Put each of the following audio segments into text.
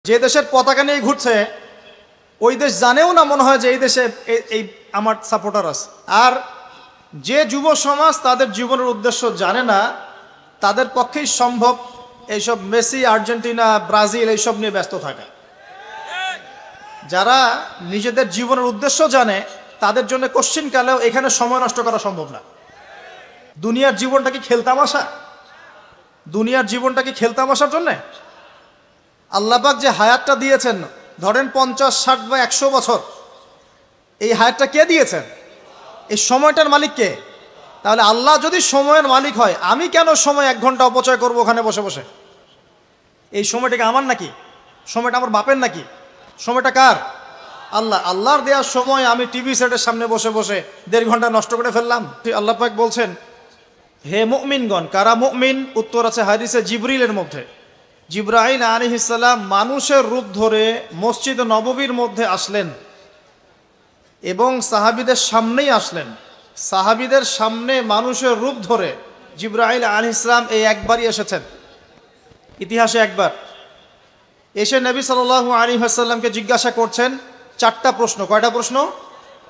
যে দেশের পতাকা নিয়ে ঘুরছে ওই দেশ জানেও না মনে হয় যে এই দেশে এই আমার সাপোর্টার আছে। আর যে যুব সমাজ তাদের জীবনের উদ্দেশ্য জানে না তাদের পক্ষেই সম্ভব এইসব মেসি, আর্জেন্টিনা, ব্রাজিল এইসব নিয়ে ব্যস্ত থাকা। যারা নিজেদের জীবনের উদ্দেশ্য জানে তাদের জন্য কোশ্চিনকালেও এখানে সময় নষ্ট করা সম্ভব না। দুনিয়ার জীবনটা কি খেলতামাশা? দুনিয়ার জীবনটা কি খেলতামাশার জন্যে? আল্লাহ পাক যে হায়াতটা দিয়েছেন, ধরেন 50, 60 বা 100 বছর, এই হায়াতটা কে দিয়েছেন? এই সময়টার মালিক কে? তাহলে আল্লাহ যদি সময়ের মালিক হয়, আমি কেন সময় 1 ঘন্টা অপচয় করব ওখানে বসে বসে? এই সময়টাকে আমার নাকি? সময়টা আমার বাপের নাকি? সময়টা কার? আল্লাহ। আল্লাহর দেওয়ার সময় আমি টিভি সেটের সামনে বসে বসে 1.5 ঘন্টা নষ্ট করে ফেললাম। আল্লাহ পাক বলছেন, হে মুমিনগণ, কারা মুমিন? উত্তর আছে হাদিসে জিবরিলের মধ্যে। জিবরাইল আলাইহিস সালাম মানুষের রূপ ধরে মসজিদ নববীর মধ্যে আসলেন এবং সাহাবীদের সামনেই আসলেন। সাহাবীদের সামনে মানুষের রূপ ধরে জিবরাইল আলাইহিস সালাম এই একবারই এসেছেন, ইতিহাসে একবার। এসে নবী সাল্লাল্লাহু আলাইহি ওয়াসাল্লামকে জিজ্ঞাসা করছেন 4টা প্রশ্ন। কয়টা প্রশ্ন?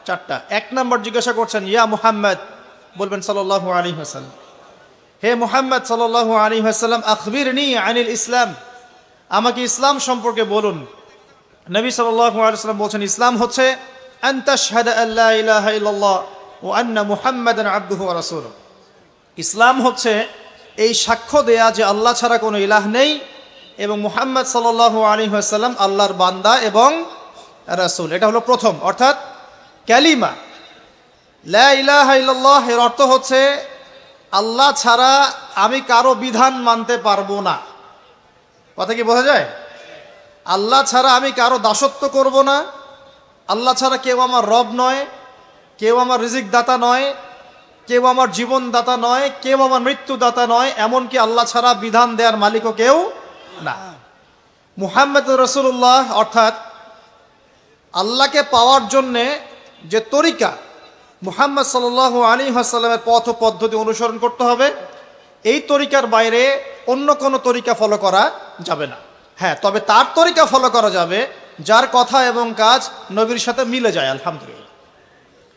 4টা। 1 নম্বর জিজ্ঞাসা করছেন, ইয়া মুহাম্মদ, বলবেন সাল্লাল্লাহু আলাইহি ওয়াসাল্লাম, হে মুহাম্মদ সাল্লাল্লাহু আলাইহি ওয়াসাল্লাম, আখবিরনি আনিল ইসলাম, আমাকে ইসলাম সম্পর্কে বলুন। নবী সাল্লাল্লাহু আলাইহি ওয়াসাল্লাম বলছেন, ইসলাম হচ্ছে আন তাশহাদা আল্লা ইলাহা ইল্লাল্লাহ ওয়া আন্না মুহাম্মাদান আবদুহু ওয়া রাসূলুহু। ইসলাম হচ্ছে এই সাক্ষ্য দেয়া যে আল্লাহ ছাড়া কোনো ইলাহ নেই এবং মুহাম্মদ সাল্লাল্লাহু আলাইহি ওয়াসাল্লাম আল্লাহর বান্দা এবং রাসূল। এটা হলো প্রথম, অর্থাৎ কালিমা লা ইলাহা ইল্লাল্লাহ। এর অর্থ হচ্ছে আল্লাহ ছাড়া আমি কারো বিধান মানতে পারবো না। কথা কি বোঝা যায়? আল্লাহ ছাড়া আমি কারো দাসত্ব করব না। আল্লাহ ছাড়া কেউ আমার রব নয়, কেউ আমার রিজিক দাতা নয়, কেউ আমার জীবন দাতা নয়, কেউ আমার মৃত্যু দাতা নয়, এমনকি আল্লাহ ছাড়া বিধান দেওয়ার মালিকও কেউ না। মুহাম্মদ রাসূলুল্লাহ, অর্থাৎ আল্লাহকে পাওয়ার জন্যে যে তরিকা, মুহাম্মদ সাল্লাল্লাহু আলাইহি ওয়াসাল্লামের পথ ও পদ্ধতি অনুসরণ করতে হবে। এই তরিকার বাইরে অন্য কোনো তরিকা ফলো করা যাবে না। হ্যাঁ, তবে তার তরিকা ফলো করা যাবে যার কথা এবং কাজ নবীর সাথে মিলে যায়, আলহামদুলিল্লাহ।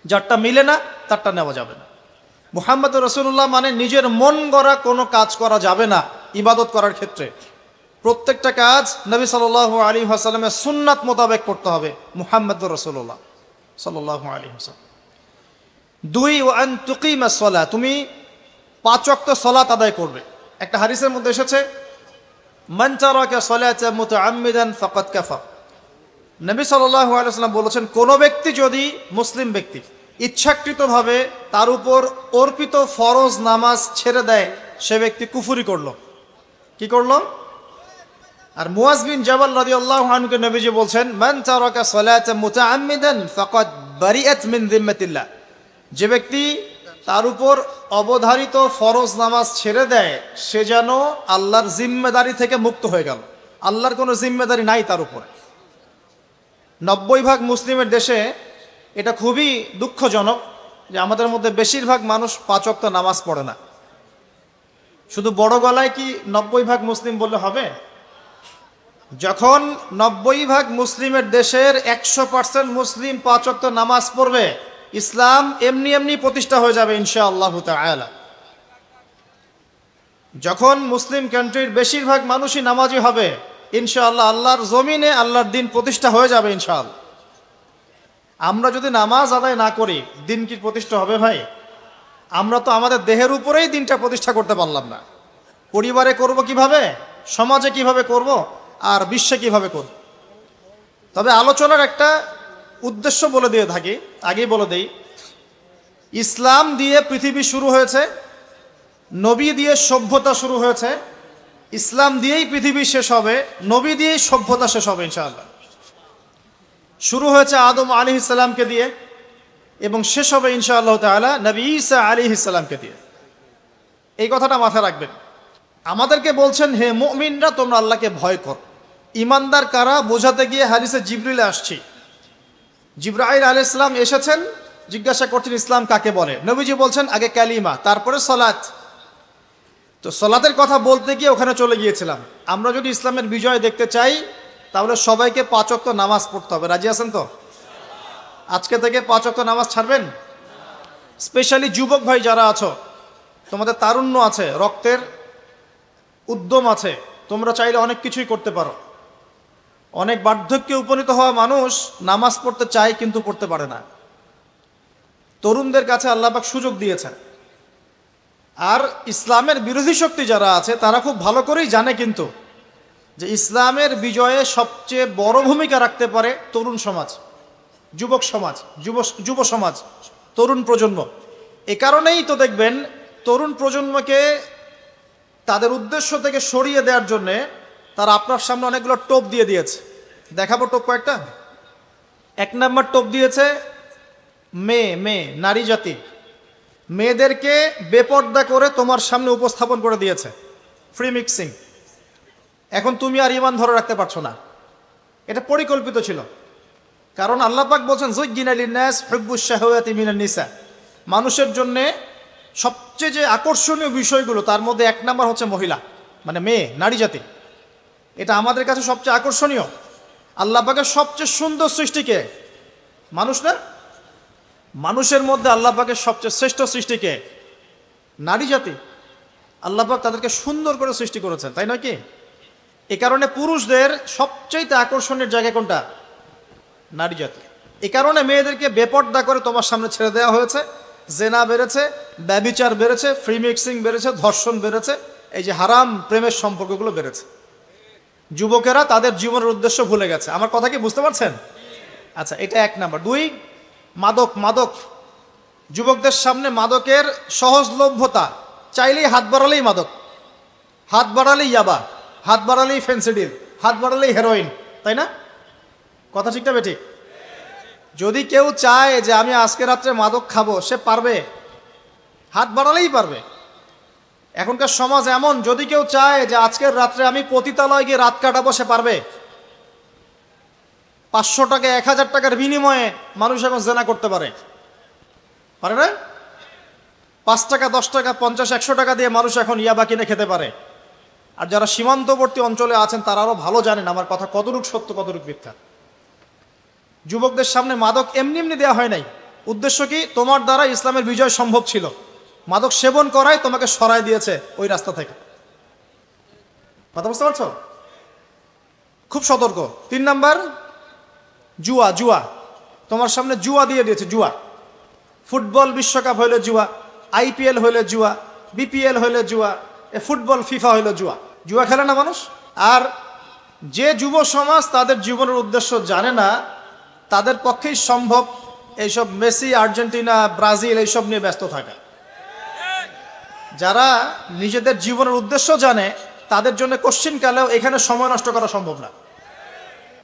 যারটা মিলে না তারটা নেওয়া যাবে না। মুহাম্মদ রাসূলুল্লাহ মানে নিজের মন গড়া কোনো কাজ করা যাবে না। ইবাদত করার ক্ষেত্রে প্রত্যেকটা কাজ নবী সাল্লাল্লাহু আলাইহি ওয়াসাল্লামের সুন্নাত মোতাবেক করতে হবে। মুহাম্মদ রাসূলুল্লাহ সাল্লাল্লাহু আলাইহি ওয়াসাল্লাম। 2 ওয়া আন তুকিমাস সালাহ, তুমি 5 ওয়াক্ত সালাত আদায় করবে। একটা হাদিসের মধ্যে এসেছে, মান তারাকা সালাতা মুতাআম্মিদান ফাকাদ কাফার। নবী সাল্লাল্লাহু আলাইহি ওয়াসাল্লাম বলেছেন, কোন ব্যক্তি যদি, মুসলিম ব্যক্তি, ইচ্ছাকৃতভাবে তার উপর অর্পিত ফরজ নামাজ ছেড়ে দেয়, সে ব্যক্তি কুফরি করলো। কি করলো? আর মুয়াজ বিন জাবাল রাদিয়াল্লাহু আনহুকে নবীজি বলছেন, মান তারাকা সালাতা মুতাআম্মিদান ফাকাদ বারিআত মিন যিম্মাতিল্লাহ। যে ব্যক্তি তার উপর অবধারিত ফরজ নামাজ ছেড়ে দেয় সে যেন আল্লাহর জিম্মেদারি থেকে মুক্ত হয়ে গেল। আল্লাহর কোনো জিম্মেদারি নাই তার উপরে। 90% মুসলিমের দেশে এটা খুবই দুঃখজনক যে আমাদের মধ্যে বেশিরভাগ মানুষ 5 ওয়াক্ত নামাজ পড়ে না। শুধু বড় গলায় কি 90% মুসলিম বললে হবে? যখন 90% মুসলিমের দেশের 100% মুসলিম 5 ওয়াক্ত নামাজ পড়বে, ইসলাম এমনি এমনি প্রতিষ্ঠা হয়ে যাবে ইনশাআল্লাহু তাআলা। যখন মুসলিম কান্ট্রির বেশিরভাগ মানুষই নামাজি হবে, ইনশাআল্লাহ আল্লাহর জমিনে আল্লাহর দিন প্রতিষ্ঠা হয়ে যাবে ইনশাআল্লাহ। আমরা যদি নামাজ আদায় না করি, দিন কি প্রতিষ্ঠা হবে ভাই? আমরা তো আমাদের দেহের উপরেই দিনটা প্রতিষ্ঠা করতে পারলাম না। পরিবারে করব কিভাবে, সমাজে কিভাবে করব, আর বিশ্বে কিভাবে করব? তবে আলোচনার একটা উদ্দেশ্য বলে দিয়ে থাকি, আগেই বলে দেই, ইসলাম দিয়ে পৃথিবী শুরু হয়েছে, নবী দিয়ে সভ্যতা শুরু হয়েছে, ইসলাম দিয়েই পৃথিবী শেষ হবে, নবী দিয়েই সভ্যতা শেষ হবে ইনশাআল্লাহ। শুরু হয়েছে আদম আলাইহিস সালামকে দিয়ে এবং শেষ হবে ইনশাআল্লাহ তাআলা নবী ঈসা আলাইহিস সালামকে দিয়ে। এই কথাটা মাথায় রাখবেন। আমাদেরকে বলছেন, হে মুমিনরা, তোমরা আল্লাহকে ভয় করো। ইমানদার কারা বোঝাতে গিয়ে হাদিসে জিবরিলে আসছি। জিবরাইল আলাইহিস সালাম এসেছেন, জিজ্ঞাসা করছেন ইসলাম কাকে বলে। নবীজি বলছেন আগে কালিমা, তারপরে সালাত। তো সালাতের কথা বলতে গিয়ে ওখানে চলে গিয়েছিলাম। আমরা যদি ইসলামের বিজয় দেখতে চাই তাহলে সবাইকে 5 ওয়াক্ত নামাজ পড়তে হবে। রাজি আছেন তো? আজকে থেকে 5 ওয়াক্ত নামাজ ছাড়বেন? স্পেশালি যুবক ভাই যারা আছো, তোমাদের তারুণ্য আছে, রক্তের উদ্যম আছে, তোমরা চাইলে অনেক কিছুই করতে পারো। অনেক বার্ধক্যে উপনীত হওয়া মানুষ নামাজ পড়তে চায় কিন্তু পড়তে পারে না। তরুণদের কাছে আল্লাহ পাক সুযোগ দিয়েছেন। আর ইসলামের বিরোধী শক্তি যারা আছে তারা খুব ভালো করেই জানে কিন্তু যে ইসলামের বিজয়ে সবচেয়ে বড় ভূমিকা রাখতে পারে তরুণ সমাজ, যুবক সমাজ, যুব সমাজ, তরুণ প্রজন্ম। এ কারণেই তো দেখবেন তরুণ প্রজন্মকে তাদের উদ্দেশ্য থেকে সরিয়ে দেওয়ার জন্যে তারা আপনার সামনে অনেকগুলো টোপ দিয়ে দিয়েছে। দেখাবো টোপ কয়েকটা। 1 নম্বর টোপ দিয়েছে মেয়ে নারী জাতি। মেয়েদেরকে বেপর্দা করে তোমার সামনে উপস্থাপন করে দিয়েছে, ফ্রি মিক্সিং। এখন তুমি আর ঈমান ধরে রাখতে পারছো না। এটা পরিকল্পিত ছিল, কারণ আল্লাহ পাক বলছেন যুজ্জিনা লিন-নাস হুব্বুশ শাহাওয়াতি মিনান নিসা। মানুষের জন্য সবচেয়ে যে আকর্ষণীয় বিষয়গুলো তার মধ্যে 1 নম্বর হচ্ছে মহিলা, মানে মেয়ে, নারী জাতি। এটা আমাদের কাছে সবচেয়ে আকর্ষণীয়। আল্লাহ পাকের সবচেয়ে সুন্দর সৃষ্টিকে মানুষ না? মানুষের মধ্যে আল্লাহ পাকের সবচেয়ে শ্রেষ্ঠ সৃষ্টিকে নারী জাতি। আল্লাহ পাক তাদেরকে সুন্দর করে সৃষ্টি করেছেন, তাই নয় কি? এ কারণে পুরুষদের সবচেয়ে আকর্ষণের জায়গা কোনটা? নারী জাতি। এ কারণে মেয়েদেরকে বেপর্দা করে তোমার সামনে ছেড়ে দেওয়া হয়েছে। জেনা বেড়েছে, ব্যভিচার বেড়েছে, ফ্রি মিক্সিং বেড়েছে, ধর্ষণ বেড়েছে, এই যে হারাম প্রেমের সম্পর্কগুলো বেড়েছে। যুবকেরা তাদের জীবনের উদ্দেশ্য ভুলে গেছে। আমার কথা কি বুঝতে পারছেন? আচ্ছা, এটা 1 নম্বর। 2, মাদক। যুবকদের সামনে মাদকের সহজলভ্যতা। চাইলেই হাত বাড়ালেই মাদক, হাত বাড়ালেই ইয়াবা, হাত বাড়ালেই ফেন্সিডিল, হাত বাড়ালেই হেরোইন, তাই না? কথা ঠিক না বেঠিক? যদি কেউ চায় যে আমি আজকে রাত্রে মাদক খাবো, সে পারবে, হাত বাড়ালেই পারবে। এখনকার সমাজ এমন, যদি কেউ চায় যে আজকের রাত্রে আমি পতিতালয় গিয়ে রাত কাটাবো, সে পারবে। 500 টাকা 1000 টাকার বিনিময়ে মানুষ এখন জেনা করতে পারে না? 5 টাকা 10 টাকা 50 100 টাকা দিয়ে মানুষ এখন ইয়াবা কিনে খেতে পারে। আর যারা সীমান্তবর্তী অঞ্চলে আছেন তারা আরও ভালো জানেন আমার কথা কতটুকু সত্য কতটুকু মিথ্যা। যুবকদের সামনে মাদক এমনি এমনি দেওয়া হয় নাই। উদ্দেশ্য কি? তোমার দ্বারা ইসলামের বিজয় সম্ভব ছিল। মাদক সেবন করাই তোমাকে সরায় দিয়েছে ওই রাস্তা থেকে। কথা বুঝতে পারছো? খুব সতর্ক। 3 নাম্বার, জুয়া। তোমার সামনে জুয়া দিয়ে দিয়েছে। জুয়া, ফুটবল বিশ্বকাপ হইলে জুয়া, IPL হইলে জুয়া, BPL হইলে জুয়া, ফুটবল ফিফা হইলে জুয়া। জুয়া খেলে না মানুষ। আর যে যুব সমাজ তাদের জীবনের উদ্দেশ্য জানে না, তাদের পক্ষেই সম্ভব এইসব মেসি, আর্জেন্টিনা, ব্রাজিল এইসব নিয়ে ব্যস্ত থাকা। যারা নিজেদের জীবনের উদ্দেশ্য জানে তাদের জন্য কোশ্চিন কালেও এখানে সময় নষ্ট করা সম্ভব না।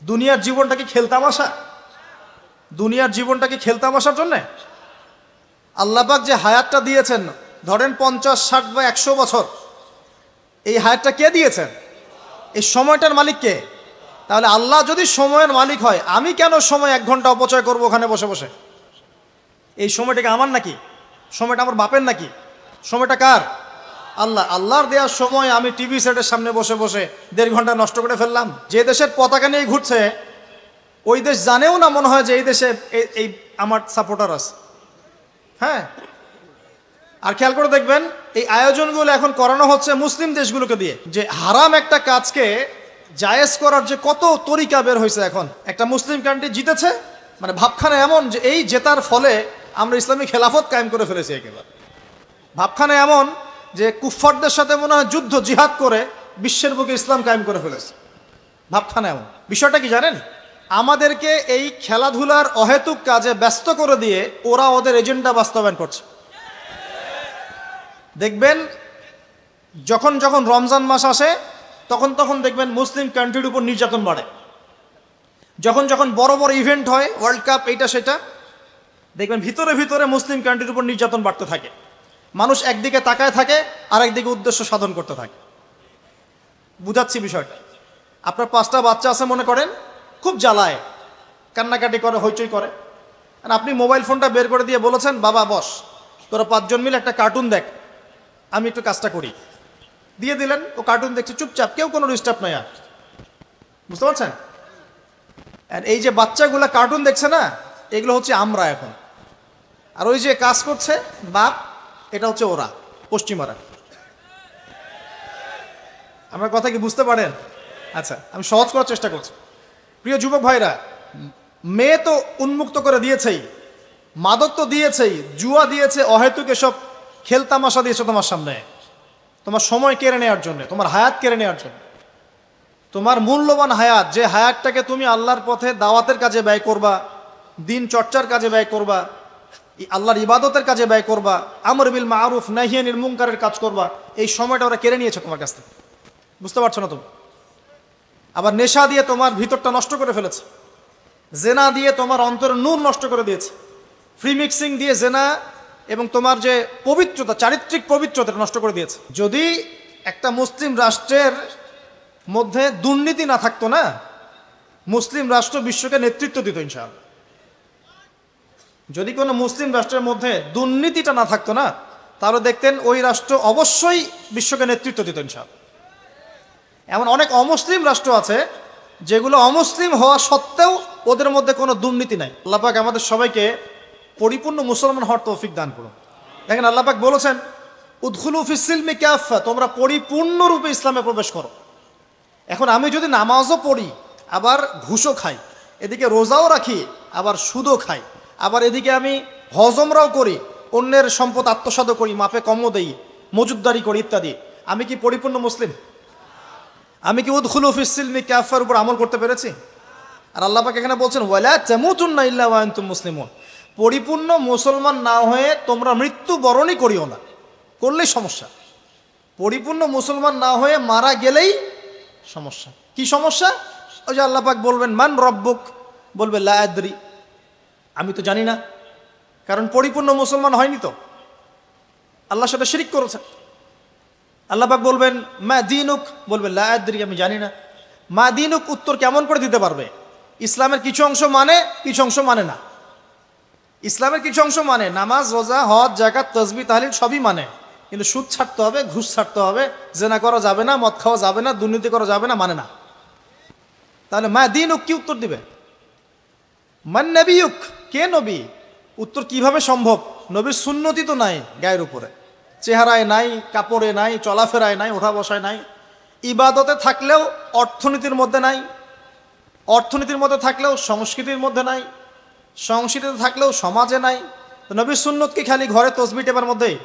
দুনিয়ার জীবনটা কি খেলতামাশা? দুনিয়ার জীবনটা কি খেলতামাশার জন্যে? আল্লাহ পাক যে হায়াতটা দিয়েছেন, ধরেন 50, 60 বা 100 বছর, এই হায়াতটা কে দিয়েছেন? এই সময়টার মালিক কে? তাহলে আল্লাহ যদি সময়ের মালিক হয়, আমি কেন সময় 1 ঘন্টা অপচয় করবো ওখানে বসে বসে? এই সময়টাকে আমার নাকি? সময়টা আমার বাপের নাকি? সময়টা কার? আল্লাহর দেওয়ার সময় আমি টিভি সেটের সামনে বসে বসে 1.5 ঘন্টা নষ্ট করে ফেললাম। যে দেশের পতাকা নিয়ে ঘুরছে ওই দেশ জানেও না মনে হয় যে এই দেশে এই আমার সাপোর্টার আছে। হ্যাঁ, আর খেয়াল করে দেখবেন এই আয়োজনগুলো এখন করানো হচ্ছে মুসলিম দেশগুলোকে দিয়ে। যে হারাম একটা কাজকে জায়েজ করার যে কত তরিকা বের হয়েছে। এখন একটা মুসলিম কান্ট্রি জিতেছে, মানে ভাবখানা এমন যে এই জেতার ফলে আমরা ইসলামী খেলাফত কায়েম করে ফেলেছি। একেবারে ভাবখানা এমন যে কুফফারদের সাথে মনে হয় যুদ্ধ জিহাদ করে বিশ্বের বুকে ইসলাম কায়েম করে ফেলেছে। ভাবখানা এমন। বিষয়টা কি জানেন? আমাদেরকে এই খেলাধুলার অহেতুক কাজে ব্যস্ত করে দিয়ে ওরা ওদের এজেন্ডা বাস্তবায়ন করছে। দেখবেন যখন যখন রমজান মাস আসে তখন তখন দেখবেন মুসলিম কান্ট্রির উপর নির্যাতন বাড়ে। যখন যখন বড় বড় ইভেন্ট হয়, ওয়ার্ল্ড কাপ, এইটা সেটা, দেখবেন ভিতরে ভিতরে মুসলিম কান্ট্রির উপর নির্যাতন বাড়তে থাকে। মানুষ একদিকে তাকায় থাকে আর একদিকে উদ্দেশ্য সাধন করতে থাকে। বুঝাচ্ছি বিষয়টা। আপনার 5টা বাচ্চা আছে মনে করেন, খুব জ্বালায়, কান্নাকাটি করে, হইচই করে। আর আপনি মোবাইল ফোনটা বের করে দিয়ে বলেছেন, বাবা বস, তোরা 5 জন মিলে একটা কার্টুন দেখ, আমি একটু কাজটা করি। দিয়ে দিলেন, ও কার্টুন দেখছে চুপচাপ, কেউ কোনো ডিস্টার্ব নাই। আর বুঝতে পারছেন? আর এই যে বাচ্চাগুলা কার্টুন দেখছে না, এগুলো হচ্ছে আমরা এখন। আর ওই যে কাজ করছে বাপ, এটা হচ্ছে ওরা, পশ্চিমারা। আমার কথা কি বুঝতে পারেন? আচ্ছা, আমি সহজ করার চেষ্টা করছি। প্রিয় যুবক ভাইরা, মেয়ে তো উন্মুক্ত করে দিয়েছেই, মাদক তো দিয়েছেই, জুয়া দিয়েছে, অহেতুক এসব খেলতামাশা দিয়েছে তোমার সামনে, তোমার সময় কেড়ে নেওয়ার জন্য, তোমার হায়াত কেড়ে নেওয়ার জন্য। তোমার মূল্যবান হায়াত, যে হায়াতটাকে তুমি আল্লাহর পথে দাওয়াতের কাজে ব্যয় করবা, দিন চর্চার কাজে ব্যয় করবা, আল্লাহর ইবাদতের কাজে ব্যয় করবা, আমর বিল মারুফ নাহি আনিল মুনকারের কাজ করবা, এই সময়টা ওরা কেড়ে নিয়েছে তোমার কাছ থেকে। বুঝতে পারছো না তুমি? আবার নেশা দিয়ে তোমার ভিতরটা নষ্ট করে ফেলেছে, জেনা দিয়ে তোমার অন্তরের নূর নষ্ট করে দিয়েছে, ফ্রি মিক্সিং দিয়ে জেনা এবং তোমার যে পবিত্রতা, চারিত্রিক পবিত্রতা নষ্ট করে দিয়েছে। যদি একটা মুসলিম রাষ্ট্রের মধ্যে দুর্নীতি না থাকতো না, মুসলিম রাষ্ট্র বিশ্বকে নেতৃত্ব দিত ইনশাআল্লাহ। যদি কোনো মুসলিম রাষ্ট্রের মধ্যে দুর্নীতিটা না থাকতো না, তাহলে দেখতেন ওই রাষ্ট্র অবশ্যই বিশ্বকে নেতৃত্ব দিত ইনশাআল্লাহ। এমন অনেক অমুসলিম রাষ্ট্র আছে যেগুলো অমুসলিম হওয়া সত্ত্বেও ওদের মধ্যে কোনো দুর্নীতি নাই। আল্লাহ পাক আমাদের সবাইকে পরিপূর্ণ মুসলমান হওয়ার তৌফিক দান করুন। দেখেন, আল্লাহ পাক বলেছেন, উদখুলু ফিস সিলমি কাফা, তোমরা পরিপূর্ণরূপে ইসলামে প্রবেশ করো। এখন আমি যদি নামাজও পড়ি, আবার ঘুষও খাই, এদিকে রোজাও রাখি, আবার সুদও খাই, আবার এদিকে আমি হজমরাও করি, অন্যের সম্পদ আত্মসাৎ করি, মাপে কমও দেই, মজুদদারি করি ইত্যাদি, আমি কি পরিপূর্ণ মুসলিম? আমি কি উদখুলু ফিস সিলমি কাফার উপর আমল করতে পেরেছি? আর আল্লাহ পাক এখানে বলছেন, ওয়ালা তামুতুন্না ইল্লা ওয়া আনতুম মুসলিমুন, পরিপূর্ণ মুসলমান না হয়ে তোমরা মৃত্যু বরণই করিও না। করলেই সমস্যা। পরিপূর্ণ মুসলমান না হয়ে মারা গেলেই সমস্যা। কি সমস্যা? ওই যে আল্লাহ পাক বলবেন, মান রব্বুক, বলবে লা আদরি, আমি তো জানি না, কারণ পরিপূর্ণ মুসলমান হয়নি তো, আল্লাহর সাথে শিরিক করেছে। আল্লাহ পাক বলবেন, মা দীনুক, বলবে লা আদরি, আমি জানি না। মা দীনুক উত্তর কেমন করে দিতে পারবে? ইসলামের কিছু অংশ মানে, কিছু অংশ মানে না। ইসলামের কিছু অংশ মানে, নামাজ, রোজা, হজ, যাকাত, তাসবিহ, তাহলিল সবই মানে, কিন্তু সুদ ছাড়তে হবে, ঘুষ ছাড়তে হবে, জেনা করা যাবে না, মদ খাওয়া যাবে না, দুর্নীতি করা যাবে না, মানে না। তাহলে মা দীনুক কি উত্তর দিবে? মান নবিয়ুক, কে নবী? উত্তর কিভাবে সম্ভব? নবীর সুন্নতি তো নাই গায়ের উপরে, চেহারায় নাই, কাপড়ে নাই, চলাফেরায় নাই, ওঠা বসায় নাই, ইবাদতে থাকলেও অর্থনীতির মধ্যে নাই, অর্থনীতির মধ্যে থাকলেও সংস্কৃতির মধ্যে নাই, সংস্কৃতিতে থাকলেও সমাজে নাই। তো নবীর সুন্নত কি খালি ঘরে তসবিহ টেপার মধ্যেই?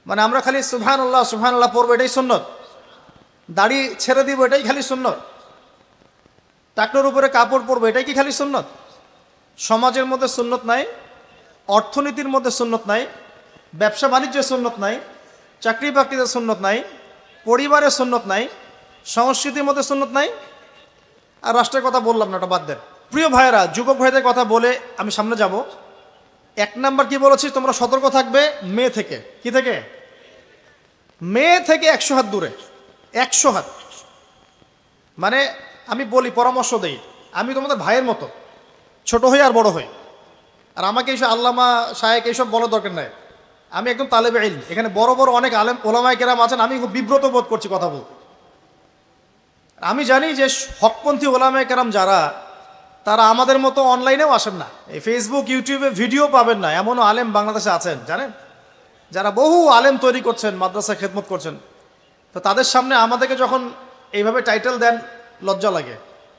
মানে আমরা খালি সুবহানাল্লাহ সুবহানাল্লাহ পড়বো, এটাই সুন্নত? দাড়ি ছেড়ে দিব, এটাই খালি সুন্নত? টাকনোর উপরে কাপড় পরবো, এটাই কি খালি সুন্নত? সমাজের মধ্যে সুন্নত নাই, অর্থনীতির মধ্যে সুন্নত নাই, ব্যবসা বাণিজ্যের সুন্নত নাই, চাকরি বাকরিতে সুন্নত নাই, পরিবারের সুন্নত নাই, সংস্কৃতির মধ্যে সুন্নত নাই, আর রাষ্ট্রের কথা বললাম না, ওটা বাদ দেন। প্রিয় ভাইয়েরা, যুবক ভাইদের কথা বলে আমি সামনে যাব। এক নাম্বার কি বলেছি? তোমরা সতর্ক থাকবে মেয়ে থেকে। কি থেকে? মেয়ে থেকে 100 হাত দূরে। 100 হাত মানে আমি বলি, পরামর্শ দেই, আমি তোমাদের ভাইয়ের মতো, ছোট হই আর বড় হই। আর আমাকে এইসব আল্লামা শায়েক এইসব বলার দরকার নাই। আমি একদম তালেবে ইলম। এখানে বড় বড় অনেক আলেম ওলামায়ে কেরাম আছেন, আমি খুব বিব্রত বোধ করছি কথা বলতে। আমি জানি যে হকপন্থী ওলামায়ে কেরাম যারা, তারা আমাদের মতো অনলাইনেও আসেন না, এই ফেসবুক ইউটিউবে ভিডিও পাবেন না, এমনও আলেম বাংলাদেশে আছেন জানেন, যারা বহু আলেম তৈরি করছেন, মাদ্রাসা খেদমত করছেন। তো তাদের সামনে আমাদেরকে যখন এইভাবে টাইটেল দেন, লজ্জা লাগে,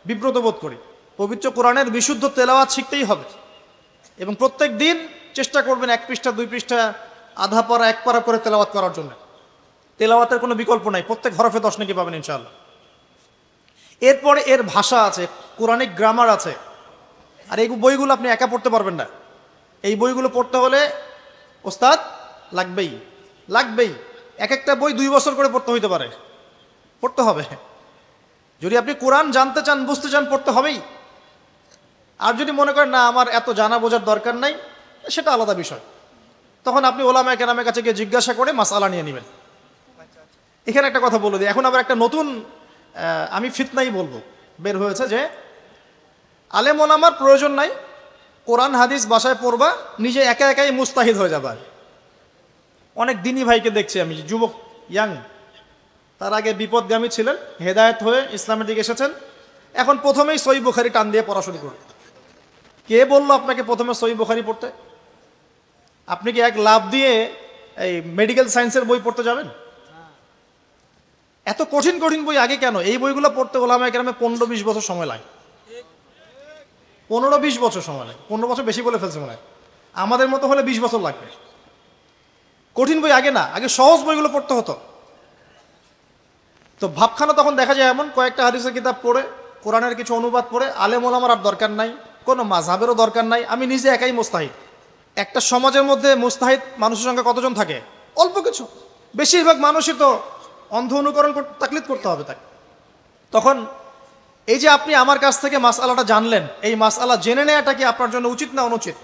বিব্রত বোধ করি। পবিত্র কোরআনের বিশুদ্ধ তেলাওয়াত শিখতেই হবে, এবং প্রত্যেক দিন চেষ্টা করবেন 1 পৃষ্ঠা 2 পৃষ্ঠা, আধা পারা 1 পারা করে তেলাওয়াত করার জন্য। তেলাওয়াতের কোনো বিকল্প নাই, প্রত্যেক হরফে 10 নেকি পাবেন ইনশাআল্লাহ। এরপরে এর ভাষা আছে, কোরআনিক গ্রামার আছে, আর এই বইগুলো আপনি একা পড়তে পারবেন না। এই বইগুলো পড়তে হলে ওস্তাদ লাগবেই, লাগবেই। এক একটা বই 2 বছর করে পড়তে হইতে পারে, পড়তে হবে। যদি আপনি কোরআন জানতে চান, বুঝতে চান, পড়তে হবেই। আর যদি মনে করেন না আমার এত জানা বোঝার দরকার নাই, সেটা আলাদা বিষয়, তখন আপনি ওলামায়ে কেরামের কাছে গিয়ে জিজ্ঞাসা করে মাসআলা নিয়ে নেবেন। এখানে একটা কথা বলে দিই, এখন আবার একটা নতুন আমি ফিতনাই বলবো বের হয়েছে, যে আলেম ওলামার প্রয়োজন নাই, কোরআন হাদিস বাসায় পড়বা, নিজে একা একাই মুস্তাহিদ হয়ে যাবা। অনেক দিনী ভাইকে দেখছি আমি, যুবক, ইয়াং, তার আগে বিপদগামী ছিলেন, হেদায়েত হয়ে ইসলামের দিকে এসেছেন, এখন প্রথমেই সহিহ বুখারী টান দিয়ে পড়া শুরু করুন। কে বললো আপনাকে প্রথমে সহিহ বুখারী পড়তে? আপনি কি এক লাভ দিয়ে এই মেডিকেল সায়েন্সের বই পড়তে যাবেন? এত কঠিন কঠিন বই আগে কেন? এই বইগুলো পড়তে ওলামায়ে কেরামে 15-20 বছর সময় লাগে। 15-20 বছর সময় লাগে। 15 বছর বেশি বলে ফেলছে মনে হয়। আমাদের মতো হলে 20 বছর লাগবে। কঠিন বই আগে না, আগে সহজ বইগুলো পড়তে হতো। তো ভাবখানা তখন দেখা যায় এমন, কয়েকটা হাদিসের কিতাব পড়ে, কোরআনের কিছু অনুবাদ পড়ে, আলেম ওলামার আর দরকার নাই, কোনো মাযহাবেরও দরকার নাই, আমি নিজে একাই মুস্তাহিদ। একটা সমাজের মধ্যে মুস্তাহিদ মানুষের সংখ্যা কতজন থাকে? অল্প কিছু। বেশিরভাগ মানুষই তো অন্ধ অনুকরণ তাকলিদ করতে হবে তাকে। তখন এই যে আপনি আমার কাছ থেকে মাসআলাটা জানলেন, এই মাসআলা জেনে নেওয়াটা কি আপনার জন্য উচিত না অনুচিত?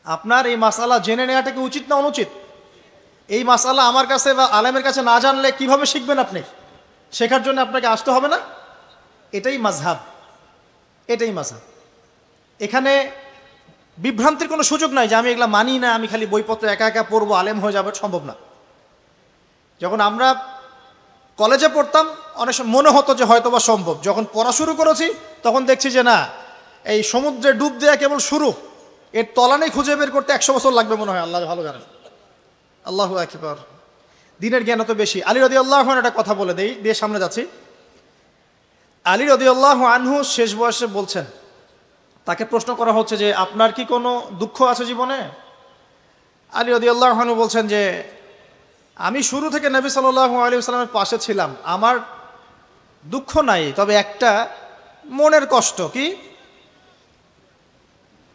আপনার এই মাসআলা জেনে নেওয়াটা কি উচিত না অনুচিত? এই মাসআলা আমার কাছে বা আলেমের কাছে না জানলে কিভাবে শিখবেন আপনি? শেখার জন্য আপনাকে আসতে হবে না? এটাই মাযহাব, এটাই মাযহাব। এখানে বিভ্রান্তির কোনো সুযোগ নাই যে আমি এগুলা মানি না, আমি খালি বইপত্র একা একা পড়বো, আলেম হয়ে যাবে, সম্ভব না। যখন আমরা কলেজে পড়তাম অনেক সময় মনে হতো যে হয়তো বা সম্ভব, যখন পড়া শুরু করেছি তখন দেখছি যে না, এই সমুদ্রে ডুব দেওয়া কেবল শুরু, এর তলানেই খুঁজে বের করতে 100 বছর লাগবে মনে হয়। আল্লাহ ভালো জানেন। আল্লাহু আকবার। দিনের জ্ঞান তো বেশি। আলী রাদিয়াল্লাহু আনহু একটা কথা বলে দিয়ে সামনে যাচ্ছি। আলী রাদিয়াল্লাহু আনহু শেষ বয়সে বলছেন, তাকে প্রশ্ন করা হচ্ছে যে আপনার কি কোনো দুঃখ আছে জীবনে? আলী রাদিয়াল্লাহু আনহু বলছেন যে আমি শুরু থেকে নবী সাল্লাল্লাহু আলাইহি ওয়াসাল্লামের পাশে ছিলাম, আমার দুঃখ নাই, তবে একটা মনের কষ্ট। কি?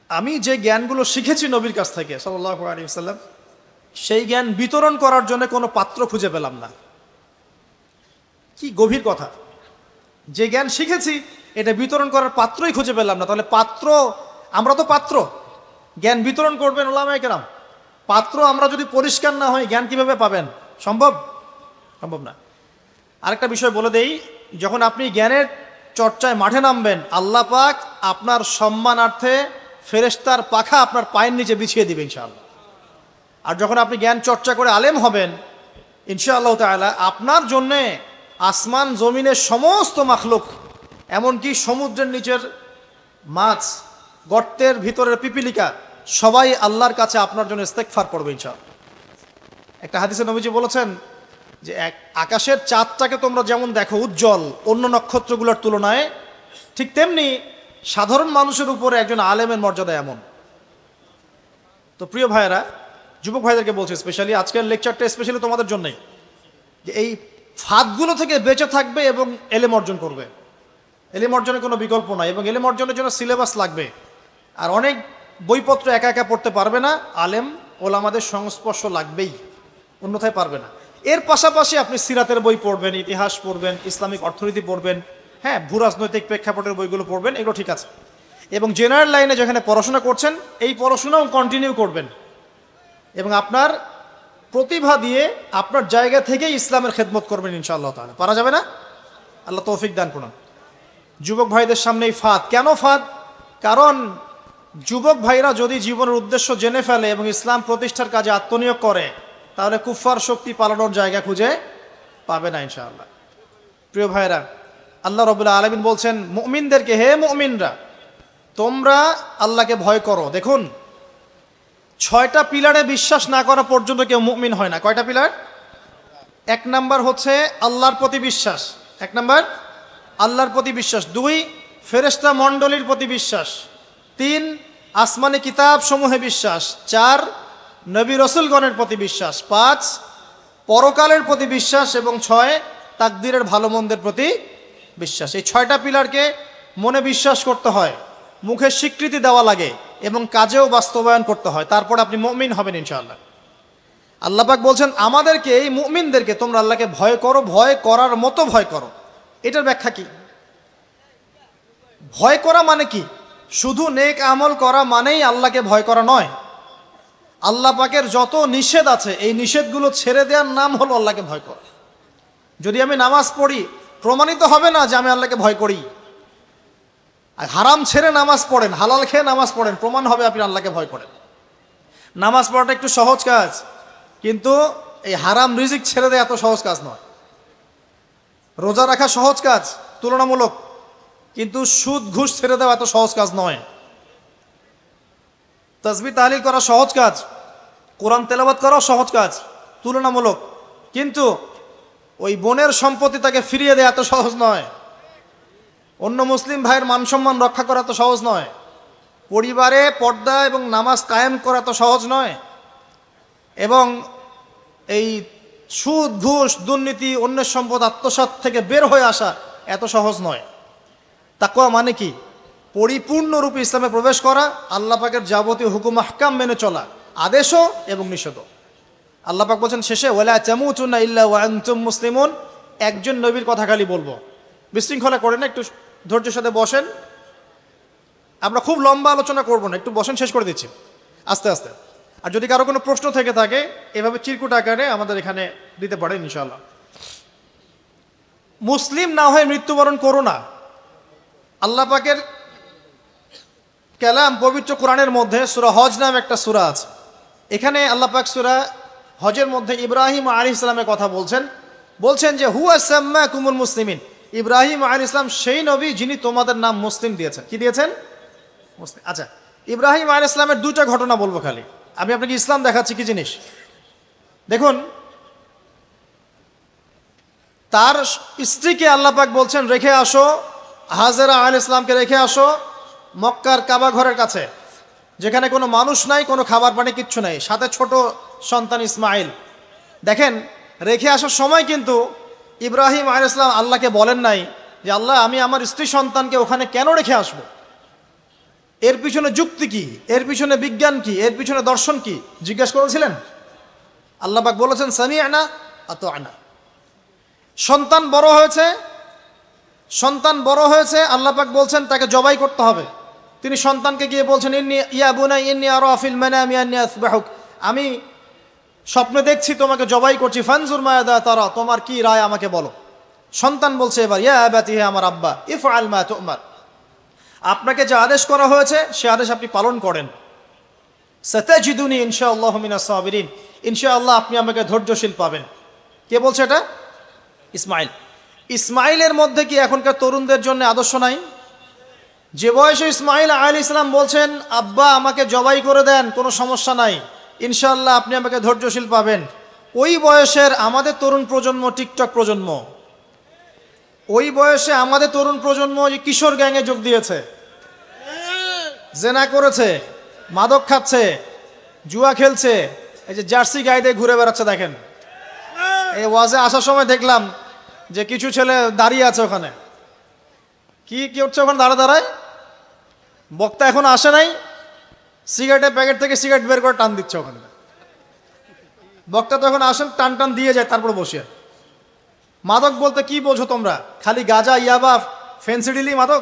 আমি যে জ্ঞানগুলো শিখেছি নবীর কাছ থেকে সাল্লাল্লাহু আলাইহি ওয়াসাল্লাম, সেই জ্ঞান বিতরণ করার জন্য কোনো পাত্র খুঁজে পেলাম না। কি গভীর কথা! যে জ্ঞান শিখেছি এটা বিতরণ করার পাত্রই খুঁজে পেলাম না। তাহলে পাত্র, আমরা তো পাত্র, জ্ঞান বিতরণ করবেন ওলামায়ে কেরাম। পাত্র আমরা যদি পরিষ্কার না হই, জ্ঞান কিভাবে পাবেন? সম্ভব? সম্ভব না। আরেকটা বিষয় বলে দেই, যখন আপনি জ্ঞানের চর্চায় মাঠে নামবেন, আল্লাহ পাক আপনার সম্মানার্থে ফেরেশতার পাখা আপনার পায়ের নিচে বিছিয়ে দিবেন ইনশাআল্লাহ। আর যখন আপনি জ্ঞান চর্চা করে আলেম হবেন ইনশাআল্লাহ তাআলা, আপনার জন্যে আসমান জমিনের সমস্ত মাখলুক, এমনকি সমুদ্রের নিচের মাছ, গর্তের ভিতরের পিপিলিকা, সবাই আল্লাহর কাছে আপনার জন্য ইস্তেগফার করবে ইনশাআল্লাহ। একটা হাদিসে নবীজি বলেছেন যে আকাশের চাঁদটাকে তোমরা যেমন দেখো উজ্জ্বল অন্য নক্ষত্রগুলোর তুলনায়, ঠিক তেমনি সাধারণ মানুষের উপরে একজন আলেমের মর্যাদা এমন। তো প্রিয় ভাইয়েরা, যুবক ভাইদেরকে বলছি, স্পেশালি আজকের লেকচারটা স্পেশালি তোমাদের জন্যই, যে এই ফাঁদগুলো থেকে বেঁচে থাকবে এবং এলেম অর্জন করবে। এলেম অর্জনের কোনো বিকল্প নাই, এবং এলেম অর্জনের জন্য সিলেবাস লাগবে। আর অনেক বইপত্র একা একা পড়তে পারবে না, আলেম ওলামাদের সংস্পর্শ লাগবেই, অন্যথায় পারবে না। এর পাশাপাশি আপনি সিরাতের বই পড়বেন, ইতিহাস পড়বেন, ইসলামিক অর্থনীতি পড়বেন, হ্যাঁ, ভূরাজনৈতিক প্রেক্ষাপটের বইগুলো পড়বেন, এগুলো ঠিক আছে। এবং জেনারেল লাইনে যেখানে পড়াশোনা করছেন, এই পড়াশোনাও কন্টিনিউ করবেন, এবং আপনার প্রতিভা দিয়ে আপনার জায়গা থেকেই ইসলামের খেদমত করবেন ইনশাআল্লাহ তাআলা। পারা যাবে না? আল্লাহ তৌফিক দান করুন। যুবক ভাইদের সামনে এই ফাঁদ। কেন ফাঁদ? কারণ যুবক ভাইরা যদি জীবনের উদ্দেশ্য জেনে ফেলে এবং ইসলাম প্রতিষ্ঠার কাজে আত্মনিয়োগ করে, তাহলে কুফফার শক্তি পালানোর জায়গা খুঁজে পাবে না ইনশাআল্লাহ। প্রিয় ভাইরা, আল্লাহ রাব্বুল আলামিন বলছেন মুমিনদেরকে, হে মুমিনরা, তোমরা আল্লাহকে ভয় করো। দেখুন, 6টা পিলারে বিশ্বাস না করা পর্যন্ত কেউ মুমিন হয় না। কয়টা পিলার? 1 নাম্বার হচ্ছে আল্লাহর প্রতি বিশ্বাস। 1 নাম্বার আল্লাহর প্রতি বিশ্বাস। 2 ফেরেশতা মণ্ডলীর প্রতি বিশ্বাস। 3 আসমানি কিতাব সমূহে বিশ্বাস। 4 নবী রসুলগণের প্রতি বিশ্বাস। 5 পরকালের প্রতি বিশ্বাস। এবং 6 তাকদীরের ভালো মন্দের প্রতি বিশ্বাস। এই 6টা পিলারকে মনে বিশ্বাস করতে হয়, মুখে স্বীকৃতি দেওয়া লাগে, এবং কাজেও বাস্তবায়ন করতে হয়, তারপর আপনি মুমিন হবেন ইনশাআল্লাহ। আল্লাহ পাক বলছেন আমাদেরকে, এই মুমিনদেরকে, তোমরা আল্লাহকে ভয় করো, ভয় করার মতো ভয় করো। এটার ব্যাখ্যা কি? ভয় করা মানে কি? শুধু নেক আমল করা মানেই আল্লাহকে ভয় করা নয়। আল্লাহ পাকের যত নিষেধ আছে, এই নিষেধগুলো ছেড়ে দেওয়ার নাম হলো আল্লাহকে ভয় করা। যদি আমি নামাজ পড়ি, প্রমাণিত হবে না যে আমি আল্লাহকে ভয় করি। আর হারাম ছেড়ে নামাজ পড়েন, হালাল খেয়ে নামাজ পড়েন, প্রমাণ হবে আপনি আল্লাহকে ভয় করেন। নামাজ পড়াটা একটু সহজ কাজ, কিন্তু এই হারাম রিজিক ছেড়ে দেওয়া এত সহজ কাজ নয়। রোজা রাখা সহজ কাজ তুলনামূলক, কিন্তু সুদ ঘুষ ছেড়ে দেওয়া এত সহজ কাজ নয়। তাসবিহ তাহলিল করা সহজ কাজ, কোরআন তেলাওয়াত করাও সহজ কাজ তুলনামূলক, কিন্তু ওই বোনের সম্পত্তি তাকে ফিরিয়ে দেওয়া এত সহজ নয়। অন্য মুসলিম ভাইয়ের মান সম্মান রক্ষা করা তো সহজ নয়। পরিবারে পর্দা এবং নামাজ কায়েম করা তো সহজ নয়। এবং এই সুদ ঘুষ দুর্নীতি অন্যের সম্পদ আত্মসাৎ থেকে বের হয়ে আসা এত সহজ নয়। তাকওয়া মানে কি? পরিপূর্ণরূপে ইসলামে প্রবেশ করা, আল্লাহ পাকের যাবতীয় হুকুম আহকাম মেনে চলা, আদেশও এবং নিষেধও। আল্লাহ পাক বলছেন শেষে, ওয়ালা তামুতুন্না ইল্লা ওয়া আনতুম মুসলিমুন। একজন নবীর কথা খালি বলবো, বিশৃঙ্খলা করেন না, একটু ধৈর্যের সাথে বসেন। আমরা খুব লম্বা আলোচনা করব না, একটু বসেন, শেষ করে দিচ্ছি আস্তে আস্তে। আর যদি কারো কোনো প্রশ্ন থেকে থাকে এভাবে চিরকুট আকারে আমাদের এখানে দিতে পারেন ইনশাআল্লাহ। মুসলিম না হয়ে মৃত্যুবরণ করো না। আল্লাহ পাকের কালাম পবিত্র কোরআনের মধ্যে সূরা হজ নাম একটা সূরা আছে। এখানে আল্লাহ পাক সূরা হজের মধ্যে ইব্রাহিম আলাইহিস সালামের কথা বলছেন যে হুয়া সাম্মাকুমুল মুসলিমিন। ইব্রাহিম আলাইহিস সালাম সেই নবী যিনি তোমাদের নাম মুসলিম দিয়েছেন। কি দিয়েছেন? মুসলিম। আচ্ছা, ইব্রাহিম আলাইহিস সালামের দুইটা ঘটনা বলবো খালি, আমি আপনাকে ইসলাম দেখাচ্ছি কি জিনিস। দেখুন, তার স্ত্রীকে আল্লাহ পাক বলছেন রেখে আসো, হাজেরা আলাইহিস সালামকে রেখে আসো মক্কার কাবা ঘরের কাছে, যেখানে কোনো মানুষ নাই, কোনো খাবার পানি কিচ্ছু নাই, সাথে ছোট সন্তান ইসমাইল। দেখেন, রেখে আসার সময় কিন্তু ইব্রাহিম আলাইহিস সালাম আল্লাহকে বলেন নাই যে আল্লাহ আমি আমার স্ত্রী সন্তানকে ওখানে কেন রেখে আসবো, এর পিছনে যুক্তি কি, এর পিছনে বিজ্ঞান কি, এর পিছনে দর্শন কি জিজ্ঞাসা করেছিলেন? আল্লাহ পাক বলেছেন সামি'না আতা'না। সন্তান বড় হয়েছে, আল্লাহ পাক বলছেন তাকে জবাই করতে হবে। তিনি সন্তানকে গিয়ে বলছেন ইয়া বুনাই ইন্নী আরা ফিল মানামি আন্নী আসবাহুক, আমি স্বপ্নে দেখছি তোমাকে জবাই করছি, ফানজুর মায়াদা তারা, তোমার কি রায় আমাকে বলো। সন্তান বলছে এবার ইয়া আবাতি, হে আমার আব্বা, ইফআল মা তু'মার, আপনাকে যে আদেশ করা হয়েছে সে আদেশ আপনি পালন করেন। সাতাজিদুনি ইনশাআল্লাহু মিনাস সাবিরিন, ইনশাআল্লাহ আপনি আমাকে ধৈর্যশীল পাবেন। কে বলছে এটা? ইসমাইল। ইসমাইলের মধ্যে কি এখনকার তরুণদের জন্য আদর্শ নাই? যে বয়সে ইসমাইল আলাইহিস সালাম বলছেন আব্বা আমাকে জবাই করে দেন, কোনো সমস্যা নাই, ইনশাআল্লাহ আপনি আমাকে ধৈর্যশীল পাবেন, ওই বয়সের আমাদের তরুণ প্রজন্ম টিকটক প্রজন্ম, ওই বয়সে আমাদের তরুণ প্রজন্ম যে কিশোর গ্যাংয়ে যোগ দিয়েছে, জেনা করেছে, মাদক খাচ্ছে, জুয়া খেলছে, এই যে জার্সি গায়ে দিয়ে ঘুরে বেড়াচ্ছে। দেখেন, এই ওয়াজে আসার সময় দেখলাম যে কিছু ছেলে দাঁড়িয়ে আছে ওখানে, কি হচ্ছে ওখানে দাঁড়ায়, বক্তা এখন আসে নাই, সিগারেটের প্যাকেট থেকে সিগারেট বের করে টান দিচ্ছে ওখানে। বক্তা তো এখন আসেন, টান দিয়ে যায়, তারপর বসে। মাদক বলতে কি বোঝো তোমরা? খালি গাঁজা, ইয়াবা, ফেন্সিডিলি মাদক?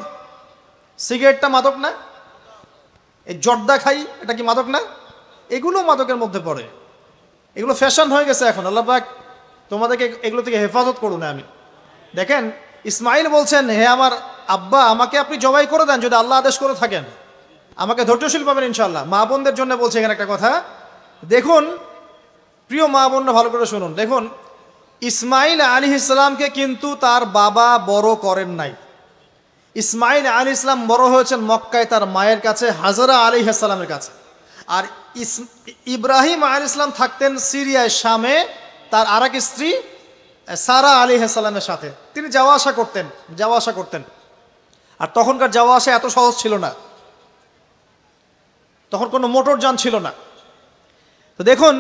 সিগারেটটা মাদক না? এই জর্দা খাই, এটা কি মাদক না? এগুলো মাদকের মধ্যে পড়ে, এগুলো ফ্যাশন হয়ে গেছে এখন। আল্লাহ পাক তোমাদেরকে এগুলো থেকে হেফাজত করুন। আমি দেখেন, ইসমাইল বলছেন হে আমার আব্বা আমাকে আপনি জবাই করে দেন, যদি আল্লাহ আদেশ করে থাকেন, আমাকে ধৈর্যশীল পাবেন ইনশাআল্লাহ। মা বোনদের জন্য বলছে এখানে একটা কথা, দেখুন প্রিয় মা বোনরা ভালো করে শুনুন। দেখুন, ইসমাইল আলাইহিস সালামকে কিন্তু তার বাবা বড় করেন নাই। ইসমাইল আলাইহিস সালাম বড় হয়েছেন মক্কায় তার মায়ের কাছে, হাজরা আলাইহিস সালামের কাছে। আর ইব্রাহিম আলাইহিস সালাম থাকতেন সিরিয়ায়, শামে, তার আরেক স্ত্রী সারা আলাইহিস সালামের সাথে তিনি যাওয়া আসা করতেন। আর তখনকার যাওয়া আসা এত সহজ ছিল না, তখন কোনো মোটর যান ছিল না। তো দেখুন,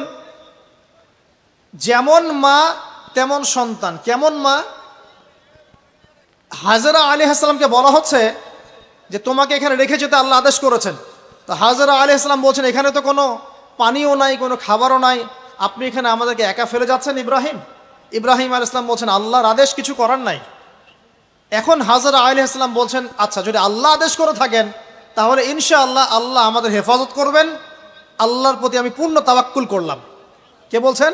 যেমন মা তেমন সন্তান। কেমন মা? হাজরা আলাইহিস সালামকে বলা হচ্ছে যে তোমাকে এখানে রেখে যেতে আল্লাহ আদেশ করেছেন। তো হাজরা আলাইহিস সালাম বলছেন এখানে তো কোনো পানিও নাই, কোনো খাবারও নাই, আপনি এখানে আমাদেরকে একা ফেলে যাচ্ছেন ইব্রাহিম। ইব্রাহিম আলাইহিস সালাম বলছেন আল্লাহর আদেশ, কিছু করার নাই। এখন হাজরা আলাইহিস সালাম বলছেন আচ্ছা যদি আল্লাহ আদেশ করে থাকেন তাহলে ইনশাআল্লাহ আল্লাহ আমাদের হেফাজত করবেন, আল্লাহর প্রতি আমি পূর্ণ তাওয়াক্কুল করলাম। কে বলছেন?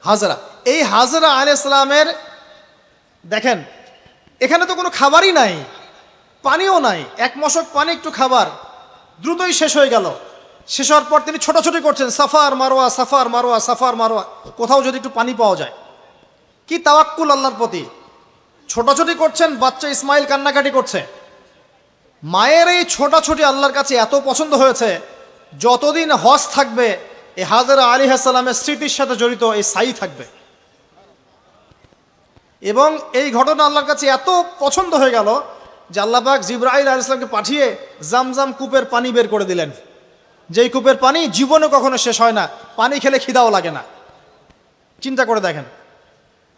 হাজরা। এই হাজরা আলাইহিস সালামের দেখেন এখানে তো কোনো খাবারই নাই, পানিও নাই, এক মশক পানি একটু খাবার দ্রুতই শেষ হয়ে গেল। শেষ হওয়ার পর তিনি ছোটাছুটি করছেন, suffer Marwah suffer Marwah suffer Marwah, কোথাও যদি একটু পানি পাওয়া যায়। কি তাওয়াক্কুল আল্লাহর প্রতি, ছোটাছুটি করছেন, বাচ্চা ইসমাইল কান্নাকাটি করছে, মায়ের এই ছোটাছুটি আল্লাহর কাছে এত পছন্দ হয়েছে, যতদিন হজ থাকবে এই হাজরা আলাইহিস সালামের স্মৃতির সাথে জড়িত এই সাই থাকবে। এবং এই ঘটনা আল্লাহর কাছে এত পছন্দ হয়ে গেল যে আল্লাহ পাক জিবরাইল আলাইহিস সালামকে পাঠিয়ে জামজাম কূপের পানি বের করে দিলেন, যেই কূপের পানি জীবনে কখনো শেষ হয় না, পানি খেলে খিদাও লাগে না। চিন্তা করে দেখেন,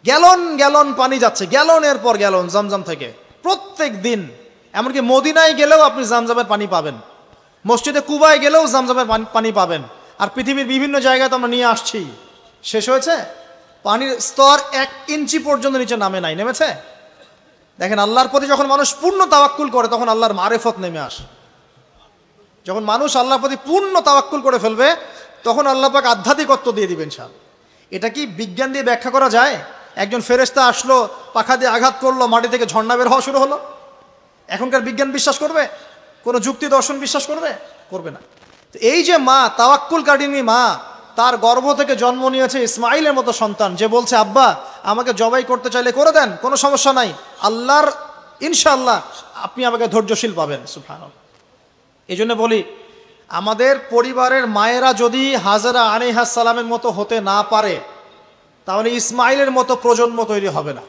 গ্যালন গ্যালন পানি যাচ্ছে, গ্যালনের পর গ্যালন জামজাম থেকে প্রত্যেক দিন। এমনকি মদিনায় গেলেও আপনি জামজামের পানি পাবেন, মসজিদে কুবায় গেলেও জামজামের পানি পাবেন। আর পৃথিবীর বিভিন্ন জায়গায় তো আমরা নিয়ে আসছি, শেষ হয়েছে? পানির স্তর 1 ইঞ্চি পর্যন্ত নিচে নামে নাই, নেমেছে? দেখেন, আল্লাহর প্রতি যখন মানুষ পূর্ণ তাওয়াক্কুল করে তখন আল্লাহর মারেফত নেমে আসে। যখন মানুষ আল্লাহর প্রতি পূর্ণ তাওয়াক্কুল করে ফেলবে তখন আল্লাহ পাক আধ্যাত্মিকত্ব দিয়ে দিবেন ইনশাআল্লাহ। এটা কি বিজ্ঞান দিয়ে ব্যাখ্যা করা যায়? একজন ফেরেশতা আসলো, পাখা দিয়ে আঘাত করলো, মাটি থেকে ঝর্ণা বের হওয়া শুরু হলো, এখনকার বিজ্ঞান বিশ্বাস করবে? কোনো যুক্তি দর্শন বিশ্বাস করবে? করবে না। তো এই যে মা, তাওয়াক্কুল কারিনী মা, তার গর্ভ থেকে জন্ম নিয়েছে ইসমাইলের মতো সন্তান, যে বলছে আব্বা আমাকে জবাই করতে চাইলে করে দেন, কোনো সমস্যা নাই, আল্লাহর ইনশাআল্লাহ আপনি আমাকে ধৈর্যশীল পাবেন। সুবহানাল্লাহ। এই জন্য বলি, আমাদের পরিবারের মায়েরা যদি হাজরা আলাইহিস সালামের মতো হতে না পারে তাহলে ইসমাইলের মতো প্রজন্ম তৈরি হবে না।